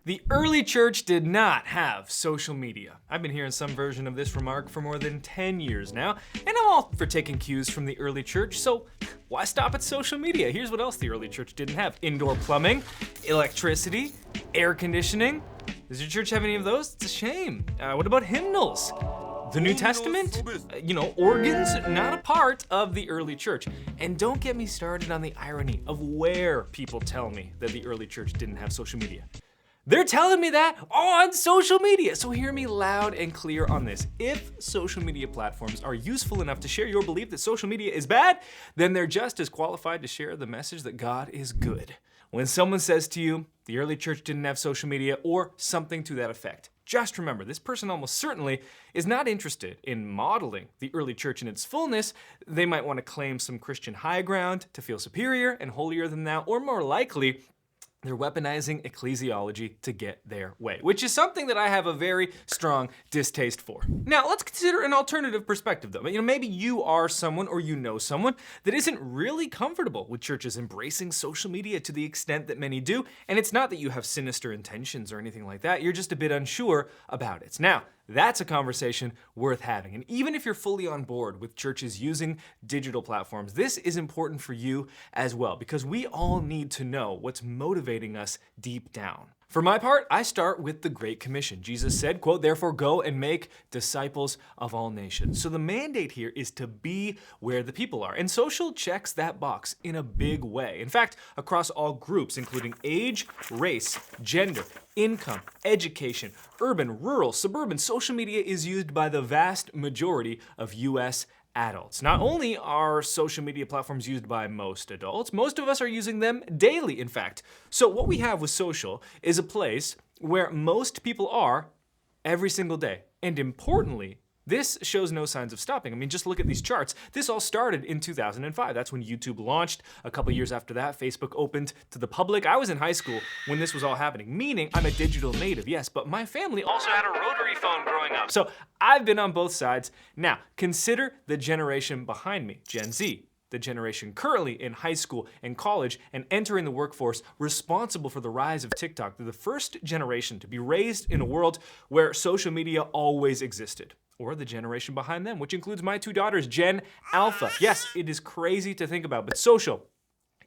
The early church did not have social media. I've been hearing some version of this remark for more than 10 years now, and I'm all for taking cues from the early church, so why stop at social media? Here's what else the early church didn't have: indoor plumbing, electricity, air conditioning. Does your church have any of those? It's a shame. What about hymnals? The New Testament? Organs, not a part of the early church. And don't get me started on the irony of where people tell me that the early church didn't have social media. They're telling me that on social media. So hear me loud and clear on this. If social media platforms are useful enough to share your belief that social media is bad, then they're just as qualified to share the message that God is good. When someone says to you, the early church didn't have social media, or something to that effect, just remember, this person almost certainly is not interested in modeling the early church in its fullness. They might want to claim some Christian high ground to feel superior and holier than thou, or more likely, they're weaponizing ecclesiology to get their way, which is something that I have a very strong distaste for. Now, let's consider an alternative perspective, though. Maybe you are someone, or you know someone, that isn't really comfortable with churches embracing social media to the extent that many do, and it's not that you have sinister intentions or anything like that, you're just a bit unsure about it. Now, that's a conversation worth having. And even if you're fully on board with churches using digital platforms, this is important for you as well, because we all need to know what's motivating us deep down. For my part, I start with the Great Commission. Jesus said, quote, "Therefore go and make disciples of all nations." So the mandate here is to be where the people are. And social checks that box in a big way. In fact, across all groups, including age, race, gender, income, education, urban, rural, suburban, social media is used by the vast majority of US adults. Not only are social media platforms used by most adults, most of us are using them daily, in fact. So what we have with social is a place where most people are every single day. And importantly, this shows no signs of stopping. Just look at these charts. This all started in 2005. That's when YouTube launched. A couple years after that, Facebook opened to the public. I was in high school when this was all happening, meaning I'm a digital native, yes, but my family also had a rotary phone growing up. So I've been on both sides. Now, consider the generation behind me, Gen Z. The generation currently in high school and college and entering the workforce, responsible for the rise of TikTok. They're the first generation to be raised in a world where social media always existed. Or the generation behind them, which includes my two daughters, Gen Alpha. Yes, it is crazy to think about, but social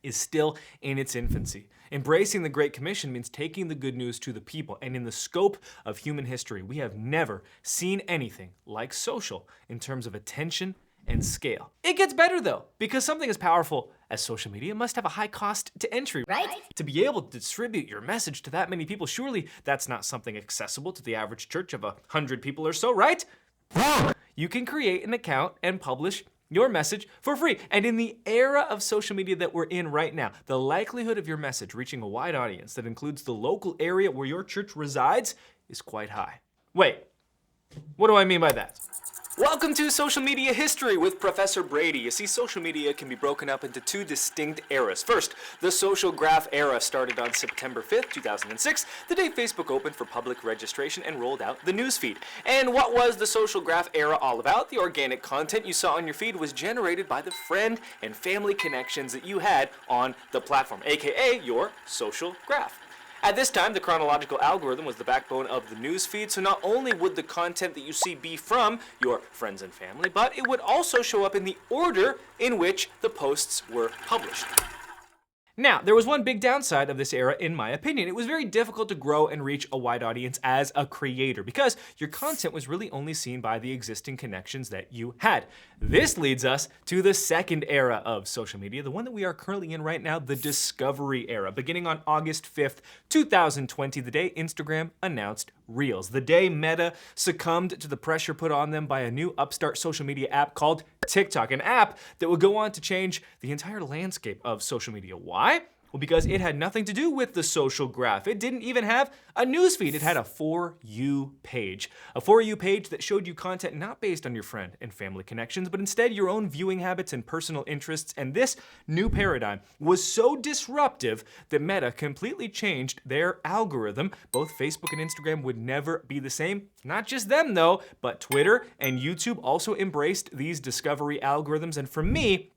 is still in its infancy. Embracing the Great Commission means taking the good news to the people, and in the scope of human history, we have never seen anything like social in terms of attention and scale. It gets better though, because something as powerful as social media must have a high cost to entry, right? To be able to distribute your message to that many people, surely that's not something accessible to the average church of 100 people or so, right? You can create an account and publish your message for free. And in the era of social media that we're in right now, the likelihood of your message reaching a wide audience that includes the local area where your church resides is quite high. Wait, what do I mean by that? Welcome to Social Media History with Professor Brady. You see, social media can be broken up into two distinct eras. First, the social graph era started on September 5th, 2006, the day Facebook opened for public registration and rolled out the newsfeed. And what was the social graph era all about? The organic content you saw on your feed was generated by the friend and family connections that you had on the platform, aka your social graph. At this time, the chronological algorithm was the backbone of the news feed, so not only would the content that you see be from your friends and family, but it would also show up in the order in which the posts were published. Now, there was one big downside of this era, in my opinion. It was very difficult to grow and reach a wide audience as a creator because your content was really only seen by the existing connections that you had. This leads us to the second era of social media, the one that we are currently in right now, the discovery era, beginning on August 5th, 2020, the day Instagram announced Reels, the day Meta succumbed to the pressure put on them by a new upstart social media app called TikTok, an app that would go on to change the entire landscape of social media. Why? Well, because it had nothing to do with the social graph. It didn't even have a newsfeed. It had a For You page. A For You page that showed you content not based on your friend and family connections, but instead your own viewing habits and personal interests. And this new paradigm was so disruptive that Meta completely changed their algorithm. Both Facebook and Instagram would never be the same. Not just them though, but Twitter and YouTube also embraced these discovery algorithms. And for me,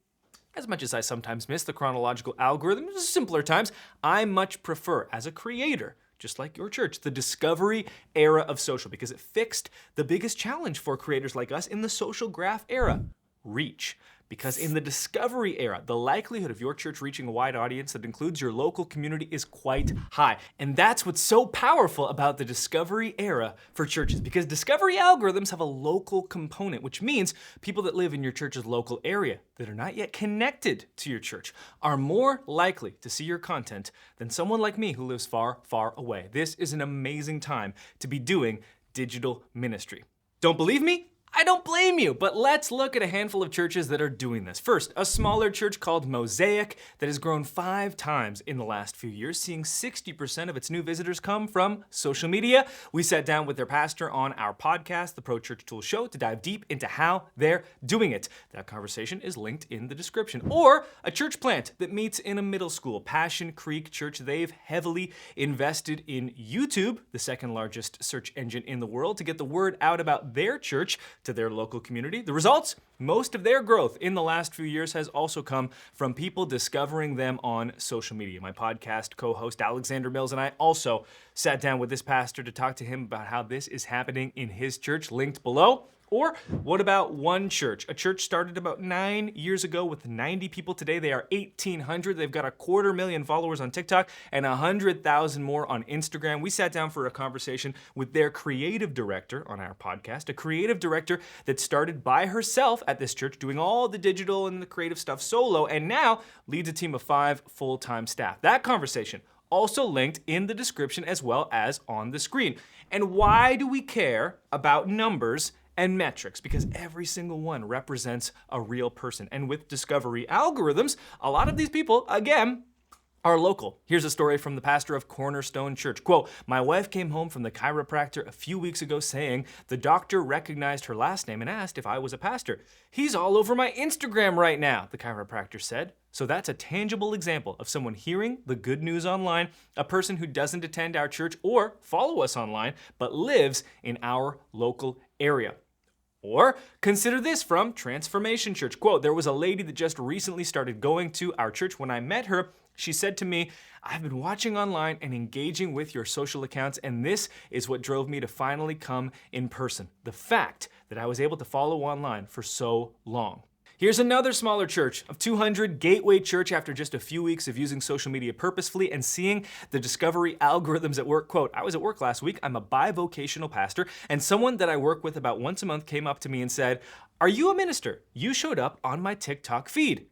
as much as I sometimes miss the chronological algorithm, simpler times, I much prefer, as a creator, just like your church, the discovery era of social, because it fixed the biggest challenge for creators like us in the social graph era: reach. Because in the discovery era, the likelihood of your church reaching a wide audience that includes your local community is quite high. And that's what's so powerful about the discovery era for churches, because discovery algorithms have a local component, which means people that live in your church's local area that are not yet connected to your church are more likely to see your content than someone like me who lives far, far away. This is an amazing time to be doing digital ministry. Don't believe me? I don't blame you, but let's look at a handful of churches that are doing this. First, a smaller church called Mosaic that has grown 5 times in the last few years, seeing 60% of its new visitors come from social media. We sat down with their pastor on our podcast, The Pro Church Tool Show, to dive deep into how they're doing it. That conversation is linked in the description. Or a church plant that meets in a middle school, Passion Creek Church. They've heavily invested in YouTube, the second largest search engine in the world, to get the word out about their church to their local community. The results? Most of their growth in the last few years has also come from people discovering them on social media. My podcast co-host Alexander Mills and I also sat down with this pastor to talk to him about how this is happening in his church, linked below. Or what about One Church? A church started about 9 years ago with 90 people. Today they are 1,800. They've got 250,000 followers on TikTok and 100,000 more on Instagram. We sat down for a conversation with their creative director on our podcast, a creative director that started by herself at this church doing all the digital and the creative stuff solo, and now leads a team of 5 full-time staff. That conversation also linked in the description as well as on the screen. And why do we care about numbers and metrics? Because every single one represents a real person. And with discovery algorithms, a lot of these people, again, are local. Here's a story from the pastor of Cornerstone Church. Quote, "My wife came home from the chiropractor a few weeks ago saying the doctor recognized her last name and asked if I was a pastor. He's all over my Instagram right now," the chiropractor said. So that's a tangible example of someone hearing the good news online, a person who doesn't attend our church or follow us online, but lives in our local area. Or consider this from Transformation Church. Quote, "There was a lady that just recently started going to our church. When I met her, she said to me, 'I've been watching online and engaging with your social accounts, and this is what drove me to finally come in person. The fact that I was able to follow online for so long.'" Here's another smaller church of 200, Gateway Church, after just a few weeks of using social media purposefully and seeing the discovery algorithms at work. Quote, "I was at work last week. I'm a bivocational pastor, and someone that I work with about once a month came up to me and said, 'Are you a minister? You showed up on my TikTok feed.'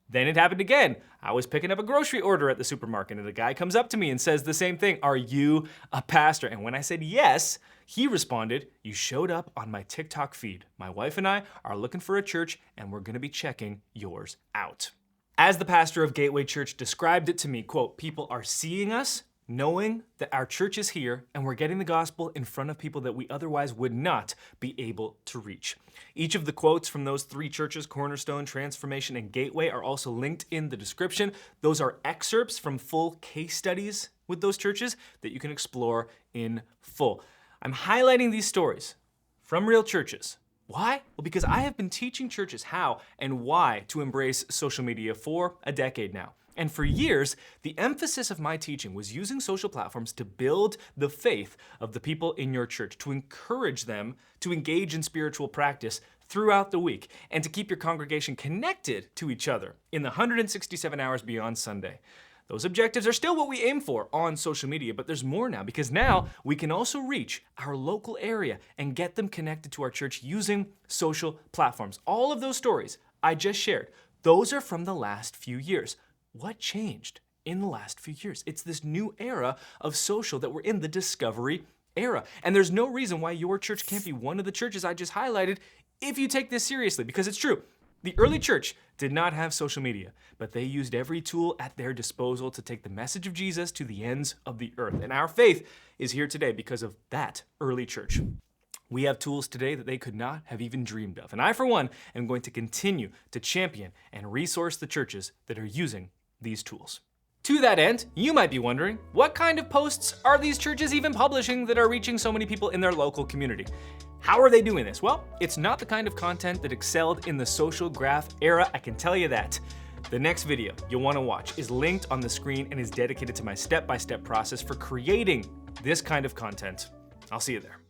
Then it happened again. I was picking up a grocery order at the supermarket, and a guy comes up to me and says the same thing. 'Are you a pastor?' And when I said yes, he responded, 'You showed up on my TikTok feed. My wife and I are looking for a church, and we're going to be checking yours out.'" As the pastor of Gateway Church described it to me, quote, "People are seeing us, knowing that our church is here, and we're getting the gospel in front of people that we otherwise would not be able to reach." Each of the quotes from those 3 churches, Cornerstone, Transformation, and Gateway, are also linked in the description. Those are excerpts from full case studies with those churches that you can explore in full. I'm highlighting these stories from real churches. Why? Well, because I have been teaching churches how and why to embrace social media for a decade now. And for years, the emphasis of my teaching was using social platforms to build the faith of the people in your church, to encourage them to engage in spiritual practice throughout the week, and to keep your congregation connected to each other in the 167 hours beyond Sunday. Those objectives are still what we aim for on social media, but there's more now, because now we can also reach our local area and get them connected to our church using social platforms. All of those stories I just shared, those are from the last few years. What changed in the last few years? It's this new era of social that we're in, the discovery era. And there's no reason why your church can't be one of the churches I just highlighted if you take this seriously, because it's true. The early church did not have social media, but they used every tool at their disposal to take the message of Jesus to the ends of the earth. And our faith is here today because of that early church. We have tools today that they could not have even dreamed of. And I, for one, am going to continue to champion and resource the churches that are using these tools. To that end, you might be wondering, what kind of posts are these churches even publishing that are reaching so many people in their local community? How are they doing this? Well, it's not the kind of content that excelled in the social graph era, I can tell you that. The next video you'll want to watch is linked on the screen and is dedicated to my step-by-step process for creating this kind of content. I'll see you there.